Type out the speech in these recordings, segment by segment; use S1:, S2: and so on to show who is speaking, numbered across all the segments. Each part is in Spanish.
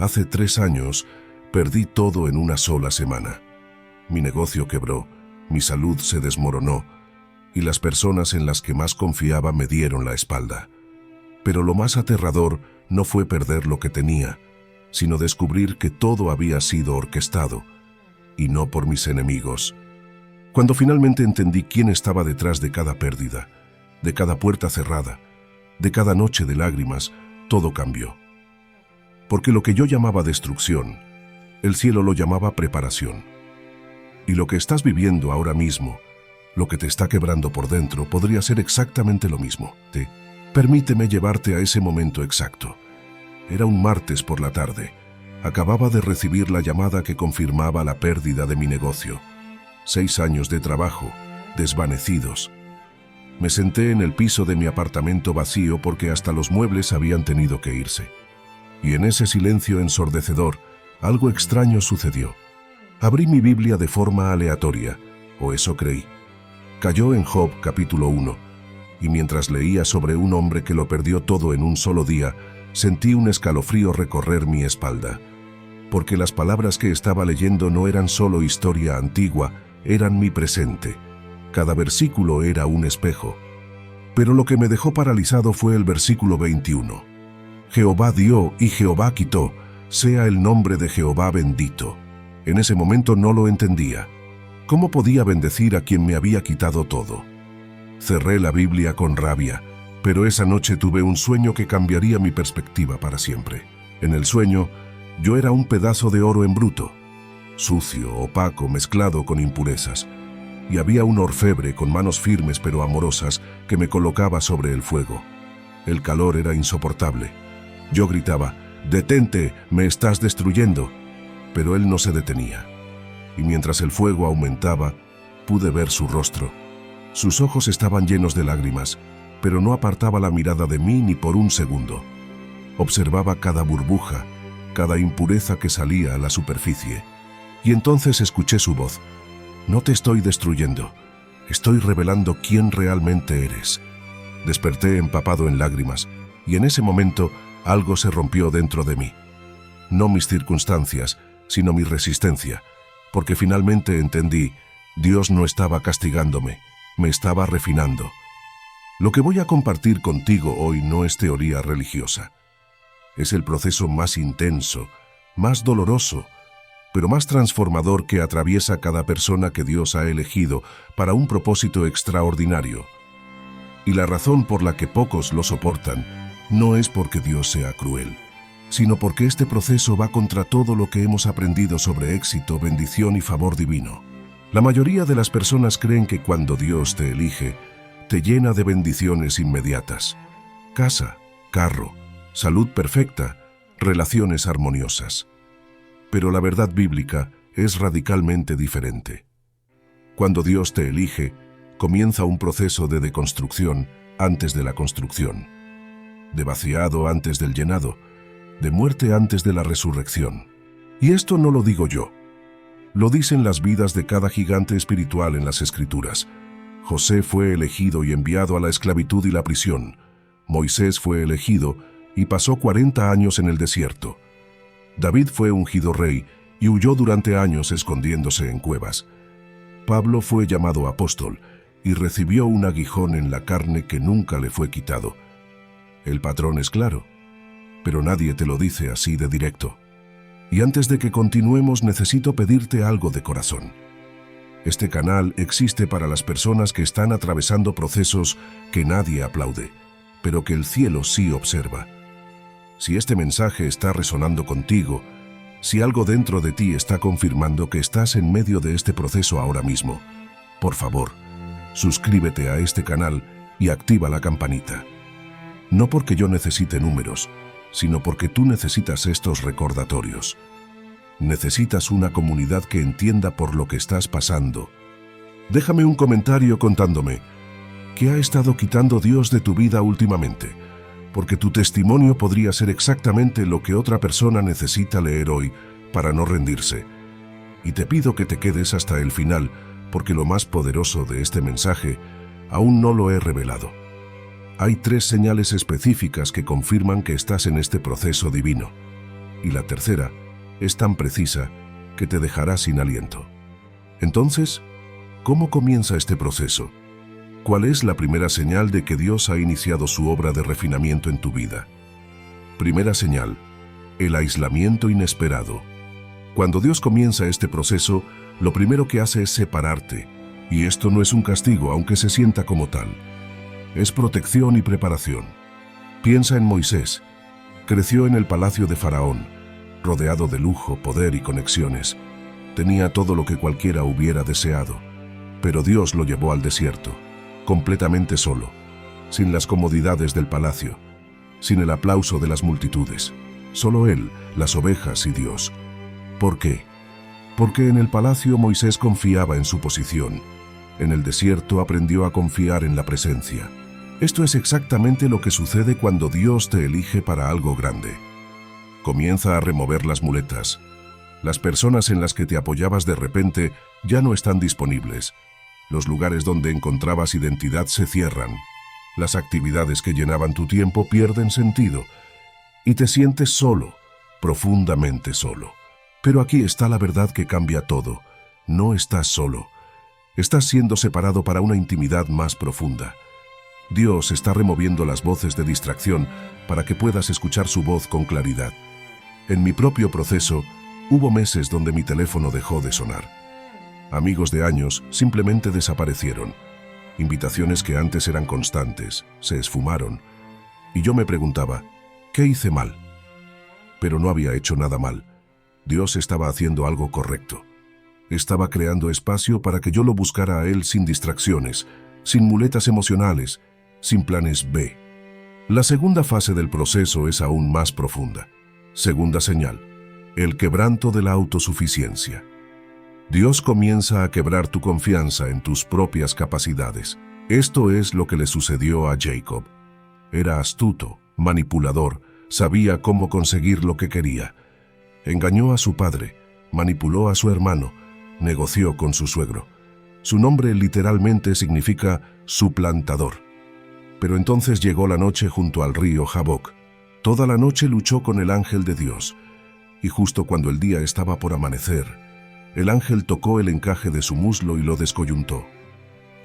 S1: Hace 3 años, perdí todo en una sola semana. Mi negocio quebró, mi salud se desmoronó, y las personas en las que más confiaba me dieron la espalda. Pero lo más aterrador no fue perder lo que tenía, sino descubrir que todo había sido orquestado, y no por mis enemigos. Cuando finalmente entendí quién estaba detrás de cada pérdida, de cada puerta cerrada, de cada noche de lágrimas, todo cambió. Porque lo que yo llamaba destrucción, el cielo lo llamaba preparación. Y lo que estás viviendo ahora mismo, lo que te está quebrando por dentro, podría ser exactamente lo mismo. Permíteme llevarte a ese momento exacto. Era un martes por la tarde. Acababa de recibir la llamada que confirmaba la pérdida de mi negocio. 6 años de trabajo, desvanecidos. Me senté en el piso de mi apartamento vacío porque hasta los muebles habían tenido que irse. Y en ese silencio ensordecedor, algo extraño sucedió. Abrí mi Biblia de forma aleatoria, o eso creí. Cayó en Job capítulo 1, y mientras leía sobre un hombre que lo perdió todo en un solo día, sentí un escalofrío recorrer mi espalda. Porque las palabras que estaba leyendo no eran solo historia antigua, eran mi presente. Cada versículo era un espejo. Pero lo que me dejó paralizado fue el versículo 21. Jehová dio y Jehová quitó, sea el nombre de Jehová bendito. En ese momento no lo entendía. ¿Cómo podía bendecir a quien me había quitado todo? Cerré la Biblia con rabia, pero esa noche tuve un sueño que cambiaría mi perspectiva para siempre. En el sueño, yo era un pedazo de oro en bruto, sucio, opaco, mezclado con impurezas, y había un orfebre con manos firmes pero amorosas que me colocaba sobre el fuego. El calor era insoportable. Yo gritaba, «¡Detente! ¡Me estás destruyendo!». Pero él no se detenía. Y mientras el fuego aumentaba, pude ver su rostro. Sus ojos estaban llenos de lágrimas, pero no apartaba la mirada de mí ni por un segundo. Observaba cada burbuja, cada impureza que salía a la superficie. Y entonces escuché su voz. «No te estoy destruyendo, estoy revelando quién realmente eres». Desperté empapado en lágrimas, y en ese momento algo se rompió dentro de mí. No mis circunstancias, sino mi resistencia, porque finalmente entendí, Dios no estaba castigándome, me estaba refinando. Lo que voy a compartir contigo hoy no es teoría religiosa. Es el proceso más intenso, más doloroso, pero más transformador que atraviesa cada persona que Dios ha elegido para un propósito extraordinario. Y la razón por la que pocos lo soportan no es porque Dios sea cruel, sino porque este proceso va contra todo lo que hemos aprendido sobre éxito, bendición y favor divino. La mayoría de las personas creen que cuando Dios te elige, te llena de bendiciones inmediatas. Casa, carro, salud perfecta, relaciones armoniosas. Pero la verdad bíblica es radicalmente diferente. Cuando Dios te elige, comienza un proceso de deconstrucción antes de la construcción, de vaciado antes del llenado, de muerte antes de la resurrección. Y esto no lo digo yo. Lo dicen las vidas de cada gigante espiritual en las Escrituras. José fue elegido y enviado a la esclavitud y la prisión. Moisés fue elegido y pasó 40 años en el desierto. David fue ungido rey y huyó durante años escondiéndose en cuevas. Pablo fue llamado apóstol y recibió un aguijón en la carne que nunca le fue quitado. El patrón es claro, pero nadie te lo dice así de directo. Y antes de que continuemos, necesito pedirte algo de corazón. Este canal existe para las personas que están atravesando procesos que nadie aplaude, pero que el cielo sí observa. Si este mensaje está resonando contigo, si algo dentro de ti está confirmando que estás en medio de este proceso ahora mismo, por favor, suscríbete a este canal y activa la campanita. No porque yo necesite números, sino porque tú necesitas estos recordatorios. Necesitas una comunidad que entienda por lo que estás pasando. Déjame un comentario contándome, ¿qué ha estado quitando Dios de tu vida últimamente? Porque tu testimonio podría ser exactamente lo que otra persona necesita leer hoy para no rendirse. Y te pido que te quedes hasta el final, porque lo más poderoso de este mensaje aún no lo he revelado. Hay 3 señales específicas que confirman que estás en este proceso divino. Y la tercera es tan precisa que te dejará sin aliento. Entonces, ¿cómo comienza este proceso? ¿Cuál es la primera señal de que Dios ha iniciado su obra de refinamiento en tu vida? Primera señal: el aislamiento inesperado. Cuando Dios comienza este proceso, lo primero que hace es separarte. Y esto no es un castigo, aunque se sienta como tal. Es protección y preparación. Piensa en Moisés. Creció en el palacio de Faraón, rodeado de lujo, poder y conexiones. Tenía todo lo que cualquiera hubiera deseado. Pero Dios lo llevó al desierto, completamente solo, sin las comodidades del palacio, sin el aplauso de las multitudes. Solo él, las ovejas y Dios. ¿Por qué? Porque en el palacio Moisés confiaba en su posición. En el desierto aprendió a confiar en la presencia. Esto es exactamente lo que sucede cuando Dios te elige para algo grande. Comienza a remover las muletas. Las personas en las que te apoyabas de repente ya no están disponibles. Los lugares donde encontrabas identidad se cierran. Las actividades que llenaban tu tiempo pierden sentido. Y te sientes solo, profundamente solo. Pero aquí está la verdad que cambia todo. No estás solo. Estás siendo separado para una intimidad más profunda. Dios está removiendo las voces de distracción para que puedas escuchar su voz con claridad. En mi propio proceso, hubo meses donde mi teléfono dejó de sonar. Amigos de años simplemente desaparecieron. Invitaciones que antes eran constantes se esfumaron. Y yo me preguntaba, ¿qué hice mal? Pero no había hecho nada mal. Dios estaba haciendo algo correcto. Estaba creando espacio para que yo lo buscara a Él sin distracciones, sin muletas emocionales, sin planes B. La segunda fase del proceso es aún más profunda. Segunda señal: el quebranto de la autosuficiencia. Dios comienza a quebrar tu confianza en tus propias capacidades. Esto es lo que le sucedió a Jacob. Era astuto, manipulador, sabía cómo conseguir lo que quería. Engañó a su padre, manipuló a su hermano, negoció con su suegro. Su nombre literalmente significa suplantador. Pero entonces llegó la noche junto al río Jaboc. Toda la noche luchó con el ángel de Dios. Y justo cuando el día estaba por amanecer, el ángel tocó el encaje de su muslo y lo descoyuntó.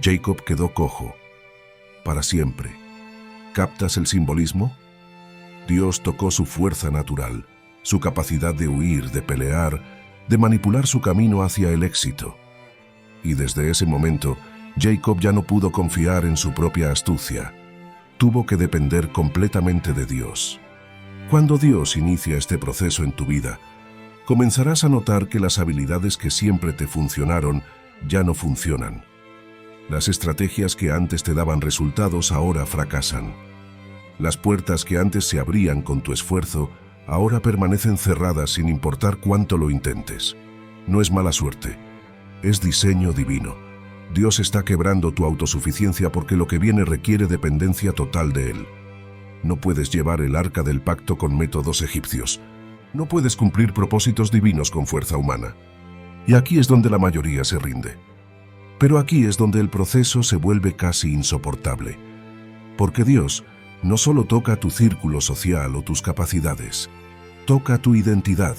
S1: Jacob quedó cojo. Para siempre. ¿Captas el simbolismo? Dios tocó su fuerza natural, su capacidad de huir, de pelear, de manipular su camino hacia el éxito. Y desde ese momento, Jacob ya no pudo confiar en su propia astucia. Tuvo que depender completamente de Dios. Cuando Dios inicia este proceso en tu vida, comenzarás a notar que las habilidades que siempre te funcionaron ya no funcionan. Las estrategias que antes te daban resultados ahora fracasan. Las puertas que antes se abrían con tu esfuerzo ahora permanecen cerradas sin importar cuánto lo intentes. No es mala suerte, es diseño divino. Dios está quebrando tu autosuficiencia porque lo que viene requiere dependencia total de Él. No puedes llevar el arca del pacto con métodos egipcios. No puedes cumplir propósitos divinos con fuerza humana. Y aquí es donde la mayoría se rinde. Pero aquí es donde el proceso se vuelve casi insoportable. Porque Dios no solo toca tu círculo social o tus capacidades, toca tu identidad.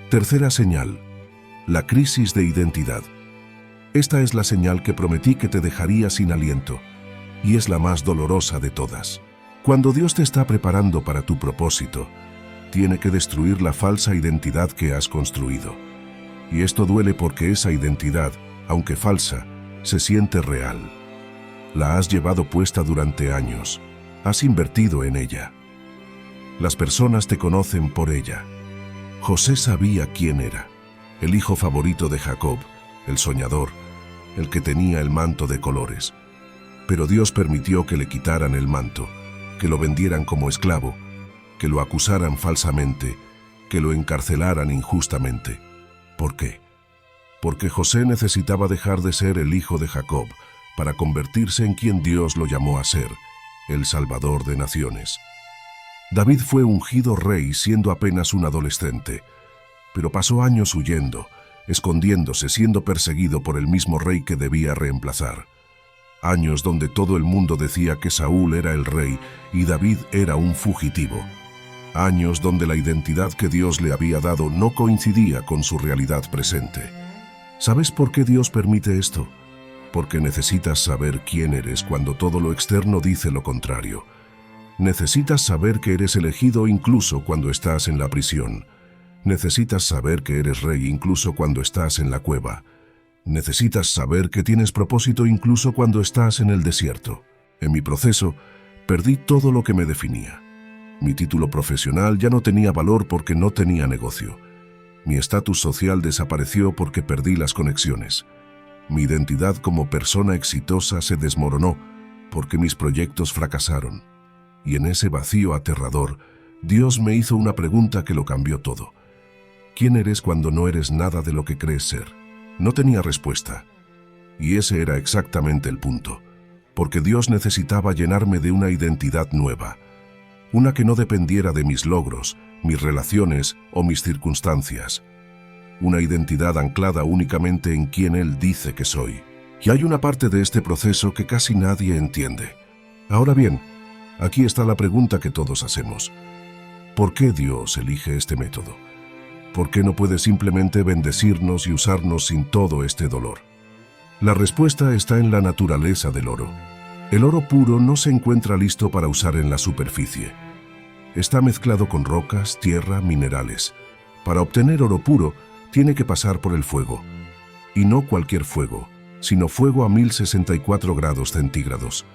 S1: Tercera señal: la crisis de identidad. Esta es la señal que prometí que te dejaría sin aliento, y es la más dolorosa de todas. Cuando Dios te está preparando para tu propósito, tiene que destruir la falsa identidad que has construido. Y esto duele porque esa identidad, aunque falsa, se siente real. La has llevado puesta durante años, has invertido en ella. Las personas te conocen por ella. José sabía quién era, el hijo favorito de Jacob, el soñador, el que tenía el manto de colores. Pero Dios permitió que le quitaran el manto, que lo vendieran como esclavo, que lo acusaran falsamente, que lo encarcelaran injustamente. ¿Por qué? Porque José necesitaba dejar de ser el hijo de Jacob para convertirse en quien Dios lo llamó a ser, el Salvador de naciones. David fue ungido rey siendo apenas un adolescente, pero pasó años huyendo, escondiéndose, siendo perseguido por el mismo rey que debía reemplazar. Años donde todo el mundo decía que Saúl era el rey y David era un fugitivo. Años donde la identidad que Dios le había dado no coincidía con su realidad presente. ¿Sabes por qué Dios permite esto? Porque necesitas saber quién eres cuando todo lo externo dice lo contrario. Necesitas saber que eres elegido incluso cuando estás en la prisión. Necesitas saber que eres rey incluso cuando estás en la cueva. Necesitas saber que tienes propósito incluso cuando estás en el desierto. En mi proceso, perdí todo lo que me definía. Mi título profesional ya no tenía valor porque no tenía negocio. Mi estatus social desapareció porque perdí las conexiones. Mi identidad como persona exitosa se desmoronó porque mis proyectos fracasaron. Y en ese vacío aterrador, Dios me hizo una pregunta que lo cambió todo. ¿Quién eres cuando no eres nada de lo que crees ser? No tenía respuesta. Y ese era exactamente el punto, porque Dios necesitaba llenarme de una identidad nueva, una que no dependiera de mis logros, mis relaciones o mis circunstancias. Una identidad anclada únicamente en quien Él dice que soy. Y hay una parte de este proceso que casi nadie entiende. Ahora bien, aquí está la pregunta que todos hacemos. ¿Por qué Dios elige este método? ¿Por qué no puede simplemente bendecirnos y usarnos sin todo este dolor? La respuesta está en la naturaleza del oro. El oro puro no se encuentra listo para usar en la superficie. Está mezclado con rocas, tierra, minerales. Para obtener oro puro, tiene que pasar por el fuego. Y no cualquier fuego, sino fuego a 1064 grados centígrados.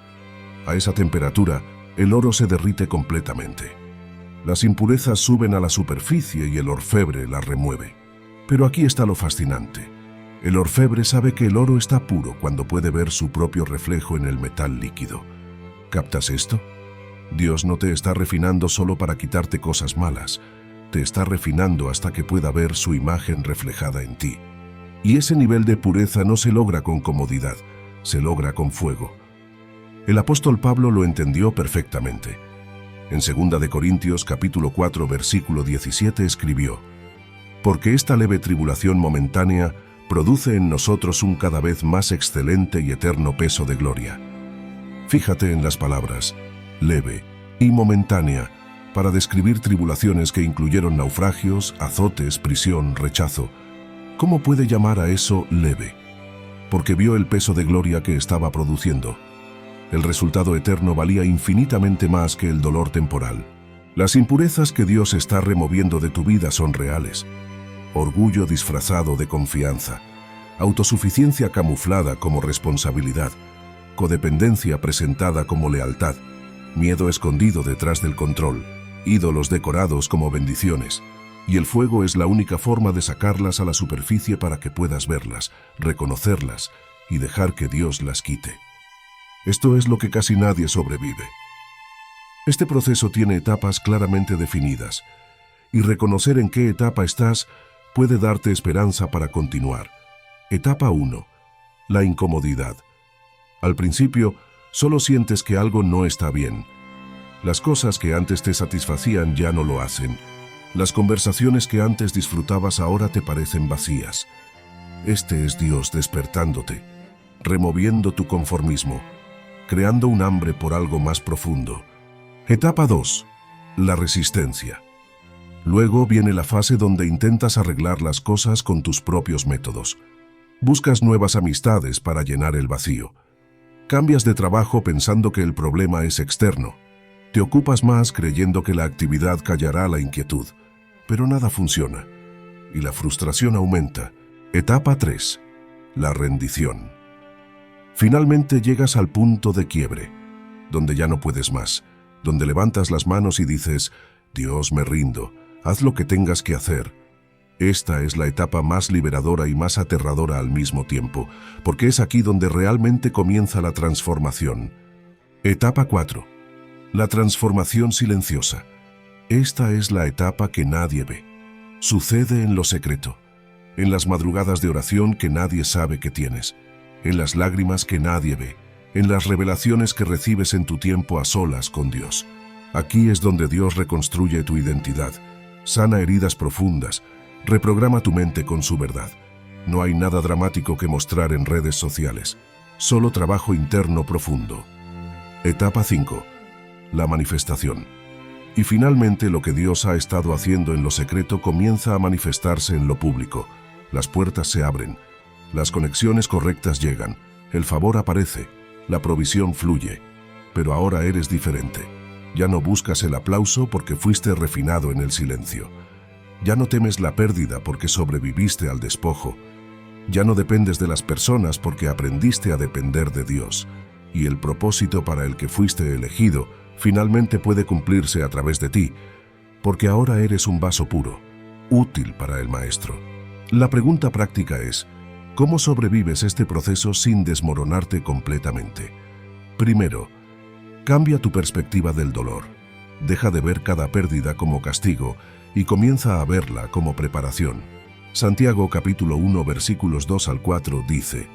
S1: A esa temperatura, el oro se derrite completamente. Las impurezas suben a la superficie y el orfebre las remueve. Pero aquí está lo fascinante. El orfebre sabe que el oro está puro cuando puede ver su propio reflejo en el metal líquido. ¿Captas esto? Dios no te está refinando solo para quitarte cosas malas. Te está refinando hasta que pueda ver su imagen reflejada en ti. Y ese nivel de pureza no se logra con comodidad, se logra con fuego. El apóstol Pablo lo entendió perfectamente. En 2 de Corintios capítulo 4 versículo 17 escribió: «Porque esta leve tribulación momentánea produce en nosotros un cada vez más excelente y eterno peso de gloria». Fíjate en las palabras leve y momentánea para describir tribulaciones que incluyeron naufragios, azotes, prisión, rechazo. ¿Cómo puede llamar a eso leve? Porque vio el peso de gloria que estaba produciendo. El resultado eterno valía infinitamente más que el dolor temporal. Las impurezas que Dios está removiendo de tu vida son reales. Orgullo disfrazado de confianza, autosuficiencia camuflada como responsabilidad, codependencia presentada como lealtad, miedo escondido detrás del control, ídolos decorados como bendiciones. Y el fuego es la única forma de sacarlas a la superficie para que puedas verlas, reconocerlas y dejar que Dios las quite. Esto es lo que casi nadie sobrevive. Este proceso tiene etapas claramente definidas, y reconocer en qué etapa estás puede darte esperanza para continuar. Etapa 1. La incomodidad. Al principio, solo sientes que algo no está bien. Las cosas que antes te satisfacían ya no lo hacen. Las conversaciones que antes disfrutabas ahora te parecen vacías. Este es Dios despertándote, removiendo tu conformismo, creando un hambre por algo más profundo. Etapa 2. La resistencia. Luego viene la fase donde intentas arreglar las cosas con tus propios métodos. Buscas nuevas amistades para llenar el vacío. Cambias de trabajo pensando que el problema es externo. Te ocupas más creyendo que la actividad callará la inquietud, pero nada funciona, y la frustración aumenta. Etapa 3. La rendición. Finalmente llegas al punto de quiebre, donde ya no puedes más, donde levantas las manos y dices: «Dios, me rindo, haz lo que tengas que hacer». Esta es la etapa más liberadora y más aterradora al mismo tiempo, porque es aquí donde realmente comienza la transformación. Etapa 4. La transformación silenciosa. Esta es la etapa que nadie ve. Sucede en lo secreto, en las madrugadas de oración que nadie sabe que tienes, en las lágrimas que nadie ve, en las revelaciones que recibes en tu tiempo a solas con Dios. Aquí es donde Dios reconstruye tu identidad, sana heridas profundas, reprograma tu mente con su verdad. No hay nada dramático que mostrar en redes sociales, solo trabajo interno profundo. Etapa 5. La manifestación. Y finalmente lo que Dios ha estado haciendo en lo secreto comienza a manifestarse en lo público. Las puertas se abren, las conexiones correctas llegan, el favor aparece, la provisión fluye. Pero ahora eres diferente. Ya no buscas el aplauso porque fuiste refinado en el silencio. Ya no temes la pérdida porque sobreviviste al despojo. Ya no dependes de las personas porque aprendiste a depender de Dios. Y el propósito para el que fuiste elegido finalmente puede cumplirse a través de ti, porque ahora eres un vaso puro, útil para el Maestro. La pregunta práctica es, ¿cómo sobrevives este proceso sin desmoronarte completamente? Primero, cambia tu perspectiva del dolor. Deja de ver cada pérdida como castigo y comienza a verla como preparación. Santiago capítulo 1 versículos 2 al 4 dice: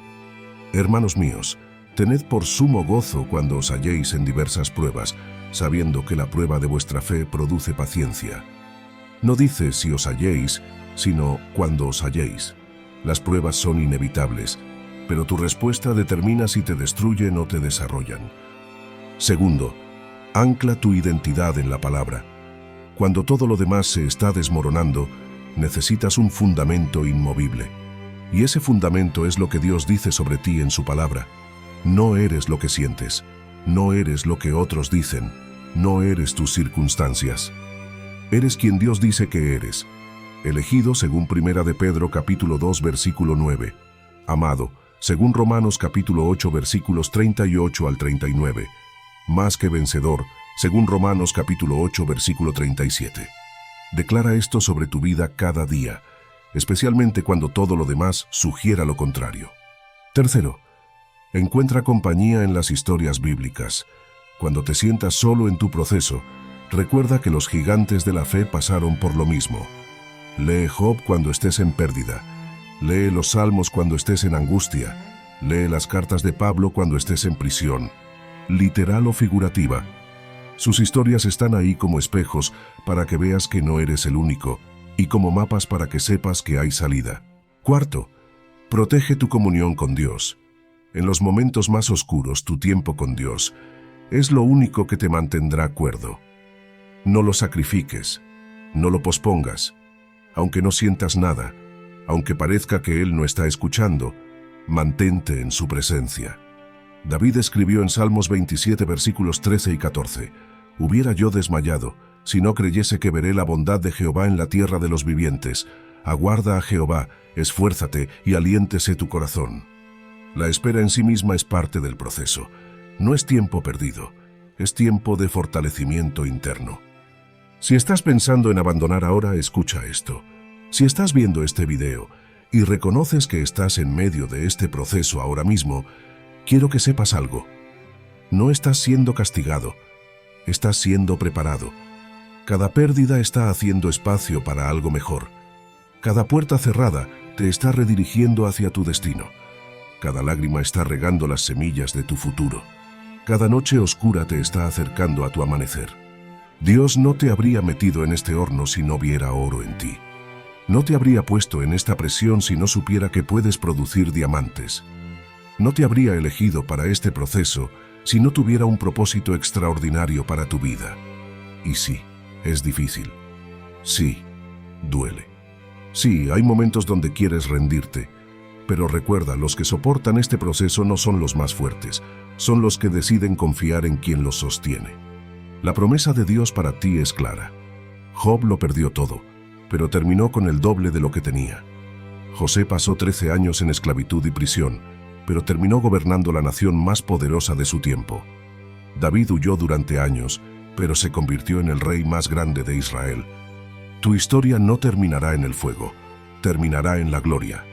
S1: Hermanos míos, tened por sumo gozo cuando os halléis en diversas pruebas, sabiendo que la prueba de vuestra fe produce paciencia. No dice si os halléis, sino cuando os halléis. Las pruebas son inevitables, pero tu respuesta determina si te destruyen o te desarrollan. Segundo, ancla tu identidad en la palabra. Cuando todo lo demás se está desmoronando, necesitas un fundamento inmovible. Y ese fundamento es lo que Dios dice sobre ti en su palabra. No eres lo que sientes, no eres lo que otros dicen, no eres tus circunstancias. Eres quien Dios dice que eres, elegido según 1 de Pedro capítulo 2 versículo 9, amado según Romanos capítulo 8 versículos 38 al 39, más que vencedor según Romanos capítulo 8 versículo 37. Declara esto sobre tu vida cada día, especialmente cuando todo lo demás sugiera lo contrario. Tercero, encuentra compañía en las historias bíblicas. Cuando te sientas solo en tu proceso, recuerda que los gigantes de la fe pasaron por lo mismo. Lee Job cuando estés en pérdida. Lee los Salmos cuando estés en angustia. Lee las cartas de Pablo cuando estés en prisión. Literal o figurativa. Sus historias están ahí como espejos para que veas que no eres el único y como mapas para que sepas que hay salida. Cuarto, protege tu comunión con Dios. En los momentos más oscuros, tu tiempo con Dios es lo único que te mantendrá cuerdo. No lo sacrifiques, no lo pospongas. Aunque no sientas nada, aunque parezca que Él no está escuchando, mantente en su presencia. David escribió en Salmos 27 versículos 13 y 14, «Hubiera yo desmayado, si no creyese que veré la bondad de Jehová en la tierra de los vivientes. Aguarda a Jehová, esfuérzate y aliéntese tu corazón». La espera en sí misma es parte del proceso. No es tiempo perdido, es tiempo de fortalecimiento interno. Si estás pensando en abandonar ahora, escucha esto. Si estás viendo este video y reconoces que estás en medio de este proceso ahora mismo, quiero que sepas algo. No estás siendo castigado, estás siendo preparado. Cada pérdida está haciendo espacio para algo mejor. Cada puerta cerrada te está redirigiendo hacia tu destino. Cada lágrima está regando las semillas de tu futuro. Cada noche oscura te está acercando a tu amanecer. Dios no te habría metido en este horno si no viera oro en ti. No te habría puesto en esta presión si no supiera que puedes producir diamantes. No te habría elegido para este proceso si no tuviera un propósito extraordinario para tu vida. Y sí, es difícil. Sí, duele. Sí, hay momentos donde quieres rendirte. Pero recuerda, los que soportan este proceso no son los más fuertes, son los que deciden confiar en quien los sostiene. La promesa de Dios para ti es clara. Job lo perdió todo, pero terminó con el doble de lo que tenía. José pasó 13 años en esclavitud y prisión, pero terminó gobernando la nación más poderosa de su tiempo. David huyó durante años, pero se convirtió en el rey más grande de Israel. Tu historia no terminará en el fuego, terminará en la gloria.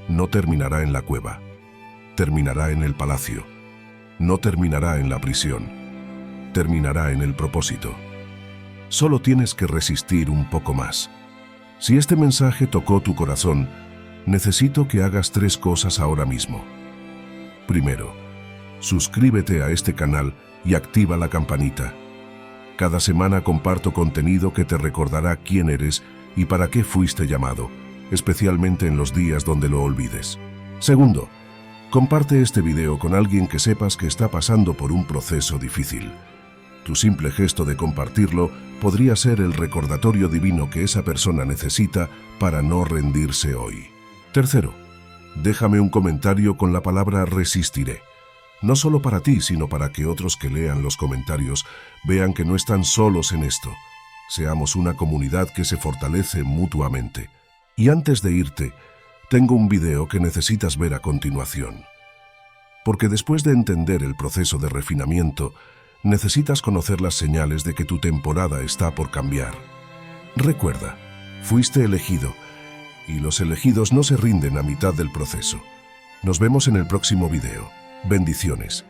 S1: No terminará en la cueva, terminará en el palacio. No terminará en la prisión, terminará en el propósito. Solo tienes que resistir un poco más. Si este mensaje tocó tu corazón, necesito que hagas 3 cosas ahora mismo. Primero, suscríbete a este canal y activa la campanita. Cada semana comparto contenido que te recordará quién eres y para qué fuiste llamado, especialmente en los días donde lo olvides. Segundo, comparte este video con alguien que sepas que está pasando por un proceso difícil. Tu simple gesto de compartirlo podría ser el recordatorio divino que esa persona necesita para no rendirse hoy. Tercero, déjame un comentario con la palabra resistiré. No solo para ti, sino para que otros que lean los comentarios vean que no están solos en esto. Seamos una comunidad que se fortalece mutuamente. Y antes de irte, tengo un video que necesitas ver a continuación. Porque después de entender el proceso de refinamiento, necesitas conocer las señales de que tu temporada está por cambiar. Recuerda, fuiste elegido, y los elegidos no se rinden a mitad del proceso. Nos vemos en el próximo video. Bendiciones.